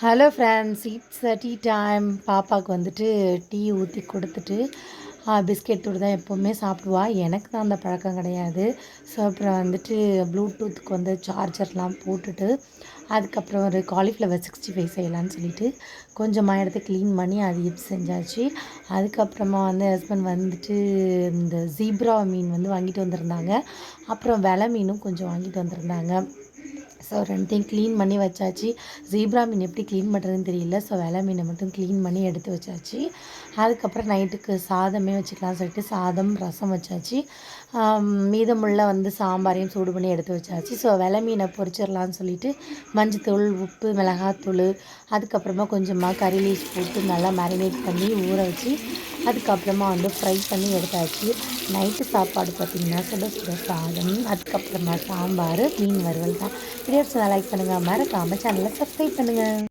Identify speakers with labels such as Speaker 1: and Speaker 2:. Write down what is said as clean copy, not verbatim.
Speaker 1: Hello friends, it's tea time. பாப்பாவுக்கு வந்துட்டு tea ஊற்றி கொடுத்துட்டு பிஸ்கெட் தூள் தான் எப்போவுமே சாப்பிடுவா. எனக்கு தான் அந்த பழக்கம் கிடையாது. ஸோ அப்புறம் வந்துட்டு ப்ளூடூத்துக்கு வந்து சார்ஜர்லாம் போட்டுட்டு அதுக்கப்புறம் ஒரு காலிஃப்ளவர் 65 செய்யலான்னு சொல்லிட்டு கொஞ்சமாக எடுத்து க்ளீன் பண்ணி அது இது செஞ்சாச்சு. அதுக்கப்புறமா வந்து ஹஸ்பண்ட் வந்துட்டு இந்த ஜீப்ரா மீன் வந்து வாங்கிட்டு வந்திருந்தாங்க. அப்புறம் வெலை மீனும் கொஞ்சம் வாங்கிட்டு வந்திருந்தாங்க. ஸோ ரெண்டையும் க்ளீன் பண்ணி வச்சாச்சு. ஜீப்ரா மீன் எப்படி க்ளீன் பண்ணுறதுன்னு தெரியல. ஸோ வெலை மீனை மட்டும் க்ளீன் பண்ணி எடுத்து வச்சாச்சு. அதுக்கப்புறம் நைட்டுக்கு சாதமே வச்சுக்கலாம்னு சொல்லிட்டு சாதம் ரசம் வச்சாச்சு. மீதமுள்ள வந்து சாம்பாரையும் சூடு பண்ணி எடுத்து வச்சாச்சு. ஸோ வெலை மீனை பொரிச்சிடலான்னு சொல்லிட்டு மஞ்சத்தூள், உப்பு, மிளகாத்தூள், அதுக்கப்புறமா கொஞ்சமாக கறி லீஸ் போட்டு நல்லா மேரினேட் பண்ணி ஊற வச்சு அதுக்கப்புறமா வந்து ஃப்ரை பண்ணி எடுத்தாச்சு. நைட்டு சாப்பாடு பார்த்திங்கன்னா சுட சுட சாதம், அதுக்கப்புறமா சாம்பார், மீன் வறுவல் தான். வீடியோஸ் லைக் பண்ணுங்கள், மறக்காமல் சேனலை சப்ஸ்கிரைப் பண்ணுங்கள்.